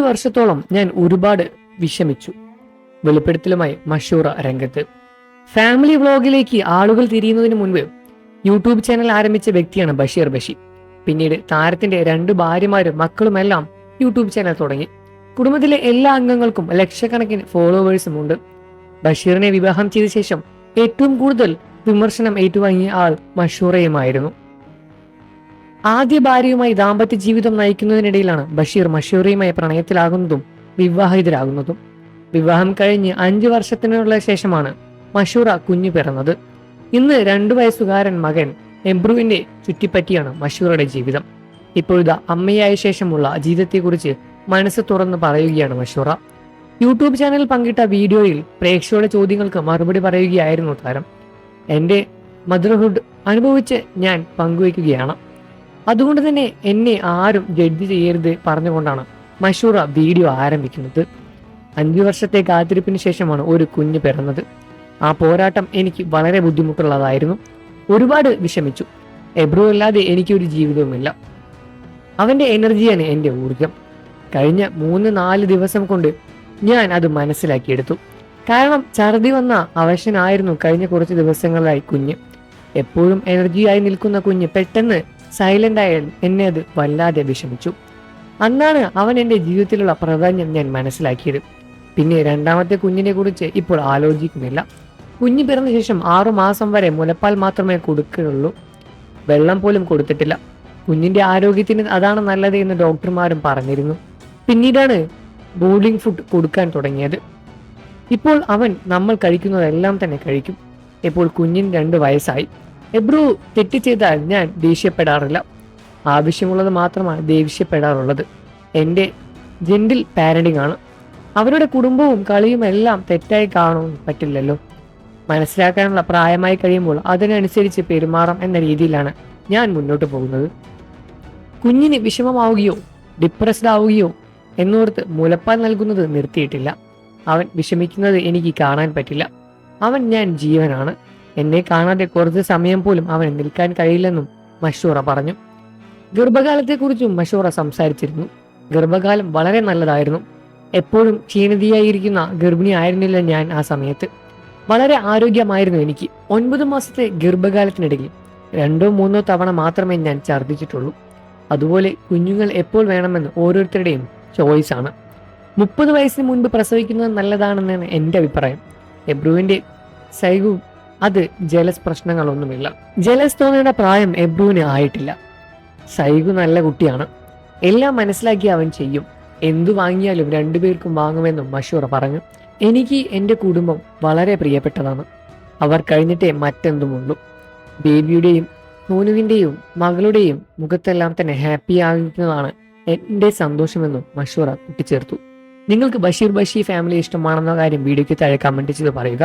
വർഷത്തോളം ഞാൻ ഒരുപാട് വിഷമിച്ചു. വെളിപ്പെടുത്തലുമായി മഷൂറ രംഗത്ത്. ഫാമിലി വ്ളോഗിലേക്ക് ആളുകൾ തിരിയുന്നതിന് മുൻപ് യൂട്യൂബ് ചാനൽ ആരംഭിച്ച വ്യക്തിയാണ് ബഷീർ ബഷി. പിന്നീട് താരത്തിന്റെ 2 ഭാര്യമാരും മക്കളുമെല്ലാം യൂട്യൂബ് ചാനൽ തുടങ്ങി. കുടുംബത്തിലെ എല്ലാ അംഗങ്ങൾക്കും ലക്ഷക്കണക്കിന് ഫോളോവേഴ്സും ഉണ്ട്. ബഷീറിനെ വിവാഹം ചെയ്ത ശേഷം ഏറ്റവും കൂടുതൽ വിമർശനം ഏറ്റുവാങ്ങിയ ആൾ മഷൂറയുമായിരുന്നു. ആദ്യ ഭാര്യയുമായി ദാമ്പത്യ ജീവിതം നയിക്കുന്നതിനിടയിലാണ് ബഷീർ മഷൂറയുമായി പ്രണയത്തിലാകുന്നതും വിവാഹിതരാകുന്നതും. വിവാഹം കഴിഞ്ഞ് 5 വർഷത്തിനുള്ള ശേഷമാണ് മഷൂറ കുഞ്ഞു പിറന്നത്. ഇന്ന് 2 വയസ്സുകാരൻ മകൻ എബ്രുവിന്റെ ചുറ്റിപ്പറ്റിയാണ് മഷൂറയുടെ ജീവിതം. ഇപ്പോഴിതാ അമ്മയായ ശേഷമുള്ള ജീവിതത്തെക്കുറിച്ച് മനസ്സ് തുറന്ന് പറയുകയാണ് മഷൂറ. യൂട്യൂബ് ചാനലിൽ പങ്കിട്ട വീഡിയോയിൽ പ്രേക്ഷകരുടെ ചോദ്യങ്ങൾക്ക് മറുപടി പറയുകയായിരുന്നു താരം. എന്റെ മദർഹുഡ് അനുഭവിച്ച് ഞാൻ പങ്കുവയ്ക്കുകയാണ്. അതുകൊണ്ട് തന്നെ എന്നെ ആരും ജഡ്ജ് ചെയ്യരുത് പറഞ്ഞുകൊണ്ടാണ് മഷൂറ വീഡിയോ ആരംഭിക്കുന്നത്. 5 വർഷത്തെ കാത്തിരിപ്പിന് ശേഷമാണ് ഒരു കുഞ്ഞ് പിറന്നത്. ആ പോരാട്ടം എനിക്ക് വളരെ ബുദ്ധിമുട്ടുള്ളതായിരുന്നു. ഒരുപാട് വിഷമിച്ചു. എബ്രു അല്ലാതെ എനിക്കൊരു ജീവിതവുമില്ല. അവന്റെ എനർജിയാണ് എൻ്റെ ഊർജം. കഴിഞ്ഞ 3-4 ദിവസം കൊണ്ട് ഞാൻ അത് മനസ്സിലാക്കിയെടുത്തു. കാരണം ഛർദി വന്ന അവശനായിരുന്നു കഴിഞ്ഞ കുറച്ച് ദിവസങ്ങളായി കുഞ്ഞ്. എപ്പോഴും എനർജിയായി നിൽക്കുന്ന കുഞ്ഞ് പെട്ടെന്ന് സൈലന്റ് ആയാൽ എന്നെ അത് വല്ലാതെ വിഷമിച്ചു. അന്നാണ് അവൻ എൻ്റെ ജീവിതത്തിലുള്ള പ്രാധാന്യം ഞാൻ മനസ്സിലാക്കിയത്. പിന്നെ 2ാമത്തെ കുഞ്ഞിനെ കുറിച്ച് ഇപ്പോൾ ആലോചിക്കുന്നില്ല. കുഞ്ഞ് പിറന്ന ശേഷം 6 മാസം വരെ മുലപ്പാൽ മാത്രമേ കൊടുക്കുകയുള്ളൂ. വെള്ളം പോലും കൊടുത്തിട്ടില്ല. കുഞ്ഞിന്റെ ആരോഗ്യത്തിന് അതാണ് നല്ലത് എന്ന് ഡോക്ടർമാരും പറഞ്ഞിരുന്നു. പിന്നീടാണ് ബോർഡിംഗ് ഫുഡ് കൊടുക്കാൻ തുടങ്ങിയത്. ഇപ്പോൾ അവൻ നമ്മൾ കഴിക്കുന്നതെല്ലാം തന്നെ കഴിക്കും. ഇപ്പോൾ കുഞ്ഞിന് 2 വയസ്സായി. എബ്രു തെറ്റ് ചെയ്താൽ ഞാൻ ദേഷ്യപ്പെടാറില്ല. ആവശ്യമുള്ളത് മാത്രമാണ് ദേഷ്യപ്പെടാറുള്ളത്. എൻ്റെ ജെന്റിൽ പാരന്റിംഗ് ആണ്. അവരുടെ കുടുംബവും കളിയും എല്ലാം തെറ്റായി കാണാൻ പറ്റില്ലല്ലോ. മനസ്സിലാക്കാനുള്ള പ്രായമായി കഴിയുമ്പോൾ അതിനനുസരിച്ച് പെരുമാറാം എന്ന രീതിയിലാണ് ഞാൻ മുന്നോട്ട് പോകുന്നത്. കുഞ്ഞിന് വിഷമമാവുകയോ ഡിപ്രസ്ഡ് ആവുകയോ എന്നോർത്ത് മുലപ്പാൽ നൽകുന്നത് നിർത്തിയിട്ടില്ല. അവൻ വിഷമിക്കുന്നത് എനിക്ക് കാണാൻ പറ്റില്ല. അവൻ ഞാൻ ജീവനാണ്. എന്നെ കാണാതെ കുറച്ച് സമയം പോലും അവന് നിൽക്കാൻ കഴിയില്ലെന്നും മഷൂറ പറഞ്ഞു. ഗർഭകാലത്തെക്കുറിച്ചും മഷൂറ സംസാരിച്ചിരുന്നു. ഗർഭകാലം വളരെ നല്ലതായിരുന്നു. എപ്പോഴും ക്ഷീണിതയായിരിക്കുന്ന ഗർഭിണി ആയിരുന്നില്ല ഞാൻ ആ സമയത്ത്. വളരെ ആരോഗ്യമായിരുന്നു എനിക്ക്. 9 മാസത്തെ ഗർഭകാലത്തിനിടയിൽ 2-3 തവണ മാത്രമേ ഞാൻ ഛർദ്ദിച്ചിട്ടുള്ളൂ. അതുപോലെ കുഞ്ഞുങ്ങൾ എപ്പോൾ വേണമെന്ന് ഓരോരുത്തരുടെയും ചോയ്സ് ആണ്. 30 വയസ്സിന് മുൻപ് പ്രസവിക്കുന്നത് നല്ലതാണെന്നാണ് എൻ്റെ അഭിപ്രായം. എബ്രുവിന്റെ സൈഗു അത് ജലസ് പ്രശ്നങ്ങളൊന്നുമില്ല. ജലസ് തോന്നേണ്ട പ്രായം എബ്രുവിന് ആയിട്ടില്ല. സൈഗു നല്ല കുട്ടിയാണ്. എല്ലാം മനസ്സിലാക്കി അവൻ ചെയ്യും. എന്തു വാങ്ങിയാലും 2 പേർക്കും വാങ്ങുമെന്നും മഷൂറ പറഞ്ഞു. എനിക്ക് എൻ്റെ കുടുംബം വളരെ പ്രിയപ്പെട്ടതാണ്. അവർ കഴിഞ്ഞിട്ടേ മറ്റെന്തുമുള്ളൂ. ബേബിയുടെയും സോനുവിൻ്റെയും മകളുടെയും മുഖത്തെല്ലാം തന്നെ ഹാപ്പി ആകുന്നതാണ് എൻ്റെ സന്തോഷമെന്നും മഷൂറ കൂട്ടിച്ചേർത്തു. നിങ്ങൾക്ക് ബഷീർ ബഷി ഫാമിലി ഇഷ്ടമാണെന്ന കാര്യം വീഡിയോയ്ക്ക് താഴെ കമന്റ് ചെയ്ത് പറയുക.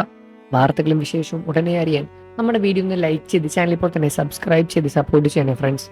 വാർത്തകളും വിശേഷവും ഉടനെ അറിയാൻ നമ്മുടെ വീഡിയോ ഒന്ന് ലൈക്ക് ചെയ്ത് ചാനൽ ഇപ്പോൾ തന്നെ സബ്സ്ക്രൈബ് ചെയ്ത് സപ്പോർട്ട് ചെയ്യണേ ഫ്രണ്ട്സ്.